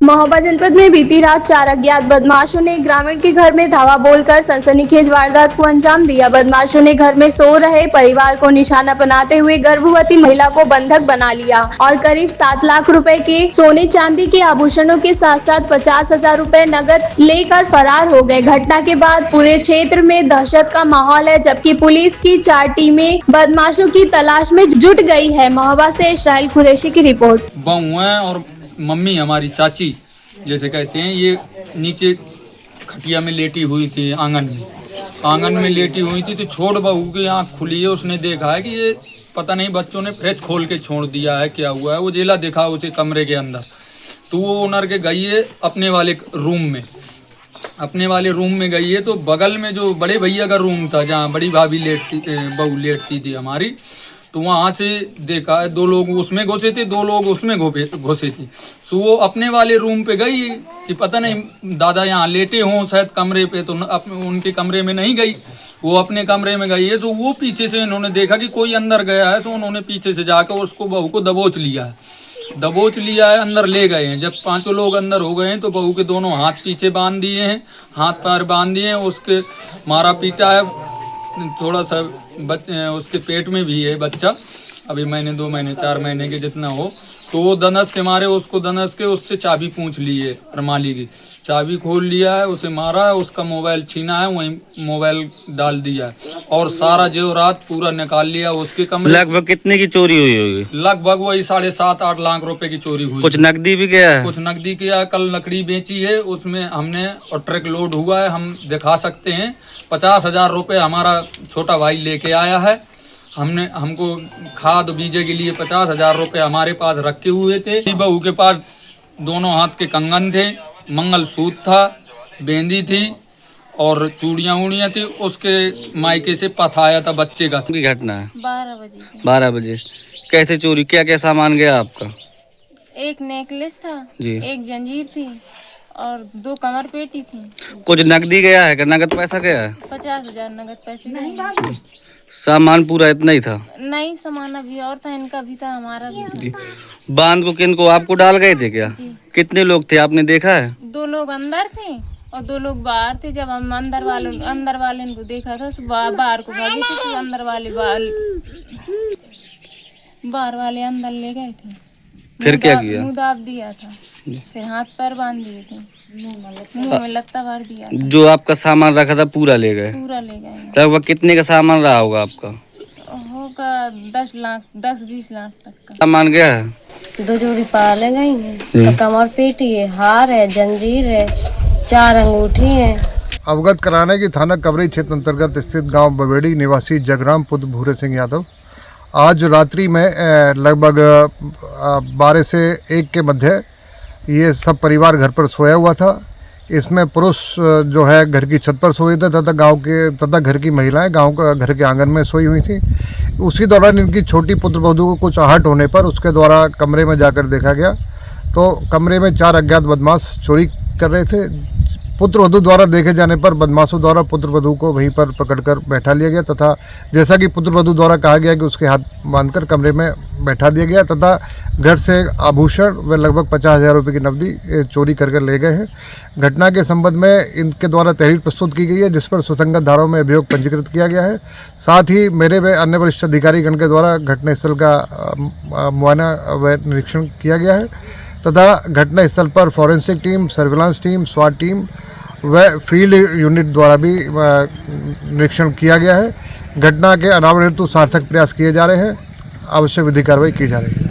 महोबा जनपद में बीती रात 4 अज्ञात बदमाशों ने ग्रामीण के घर में धावा बोलकर सनसनीखेज वारदात को अंजाम दिया। बदमाशों ने घर में सो रहे परिवार को निशाना बनाते हुए गर्भवती महिला को बंधक बना लिया और करीब 7 लाख रुपए के सोने चांदी के आभूषणों के साथ साथ 50,000 रुपए नकद लेकर फरार हो गए। घटना के बाद पूरे क्षेत्र में दहशत का माहौल है, जबकि पुलिस की 4 टीमें बदमाशों की तलाश में जुट गई है। महोबा से इस्राइल कुरैशी की रिपोर्ट। बहू है और मम्मी हमारी चाची जैसे कहते हैं, ये नीचे खटिया में लेटी हुई थी, आंगन में लेटी हुई थी। तो छोड़ बहू की आँख खुली है, उसने देखा है कि ये पता नहीं बच्चों ने फ्रिज खोल के छोड़ दिया है, क्या हुआ है। वो जेला देखा उसे कमरे के अंदर, तो वो ओनर के गई है अपने वाले रूम में गई है। तो बगल में जो बड़े भैया का रूम था, जहाँ बड़ी भाभी बहू लेटती थी हमारी, तो वहाँ से देखा है 2 लोग उसमें घुसे थे, 2 लोग उसमें घुसे थे। सो वो अपने वाले रूम पे गई कि पता नहीं दादा यहाँ लेटे हों शायद कमरे पे, तो उनके कमरे में नहीं गई, वो अपने कमरे में गई है। तो वो पीछे से इन्होंने देखा कि कोई अंदर गया है, तो उन्होंने पीछे से जाकर उसको बहू को दबोच लिया है, अंदर ले गए हैं। जब 5 लोग अंदर हो गए हैं तो बहू के दोनों हाथ पीछे बांध दिए हैं, हाथ पैर बांध दिए हैं, उसके मारा पीटा है, थोड़ा सा उसके पेट में भी है बच्चा, अभी 2 महीने 4 महीने के जितना हो। तो वो धनस के मारे उससे चाबी पूछ ली है, अरमाली की चाबी खोल लिया है, उसे मारा है, उसका मोबाइल छीना है, वहीं मोबाइल डाल दिया है और सारा जेवरात पूरा निकाल लिया उसके कमरे। लगभग कितने की चोरी हुई होगी? लगभग वही 7.5-8 लाख रुपए की चोरी हुई। कुछ नकदी भी गया है? कुछ नकदी किया। कल लकड़ी बेची है उसमें हमने, और ट्रक लोड हुआ है, हम दिखा सकते हैं। 50,000 रुपए हमारा छोटा भाई लेके आया है। हमको खाद बीजे के लिए 50,000 रुपए हमारे पास रखे हुए थे। बहू के पास दोनों हाथ के कंगन थे, मंगलसूत्र था, बेंदी थी और चूड़ियाँ थी। उसके मायके से पथाया था बच्चे का। घटना है 12 बजे। कैसे चोरी, क्या क्या सामान गया आपका? एक नेकलेस था जी, एक जंजीर थी और 2 कमर पेटी थी। कुछ नकदी गया है? नगद पैसा गया है? 50,000 नगद पैसे नहीं। सामान पूरा इतना ही था? नहीं, सामान अभी और था, इनका भी था, हमारा भी था। जी। बांध को किनको आपको डाल गए थे क्या? जी। कितने लोग थे आपने देखा है? 2 लोग अंदर थे और 2 लोग बाहर थे। जब हम अंदर वाले को देखा था, बाहर को भागे थे, तो बाहर वाले अंदर ले गए थे। फिर क्या किया? मुँह दाब दिया था, फिर हाथ पैर बांध दिए थे, मुँह में लत्ता भर दिया। जो आपका सामान रखा था पूरा ले गए? पूरा ले गए। लगभग कितने का सामान रहा होगा आपका? होगा 10-20 लाख तक का सामान गया है। 2 जोड़ी पाले गई है, कमर पेटी है, हार है, जंजीर है, 4 अंगूठी है। अवगत कराने की थाना कबरई क्षेत्र अंतर्गत स्थित गांव बवेड़ी निवासी जगराम पुत्र भूरे सिंह यादव आज रात्रि में लगभग 12 से 1 के मध्य ये सब परिवार घर पर सोया हुआ था। इसमें पुरुष जो है घर की छत पर सोए थे तथा घर की महिलाएं घर के आंगन में सोई हुई थी। उसी दौरान इनकी छोटी पुत्रवधू को कुछ आहट होने पर उसके द्वारा कमरे में जाकर देखा गया तो कमरे में 4 अज्ञात बदमाश चोरी कर रहे थे। पुत्रवधू द्वारा देखे जाने पर बदमाशों द्वारा पुत्रवधू को वहीं पर पकड़कर बैठा लिया गया तथा जैसा कि पुत्रवधू द्वारा कहा गया कि उसके हाथ बांधकर कमरे में बैठा दिया गया तथा घर से आभूषण व लगभग 50,000 रुपये की नकदी चोरी कर ले गए हैं। घटना के संबंध में इनके द्वारा तहरीर प्रस्तुत की गई है, जिस पर सुसंगत धाराओं में अभियोग पंजीकृत किया गया है। साथ ही मेरे व अन्य वरिष्ठ अधिकारीगण के द्वारा घटनास्थल का मुआयना व निरीक्षण किया गया है तथा घटनास्थल पर फॉरेंसिक टीम, सर्विलांस टीम, स्वाट टीम व फील्ड यूनिट द्वारा भी निरीक्षण किया गया है। घटना के अनावरण हेतु सार्थक प्रयास किए जा रहे हैं, आवश्यक विधि कार्रवाई की जा रही है।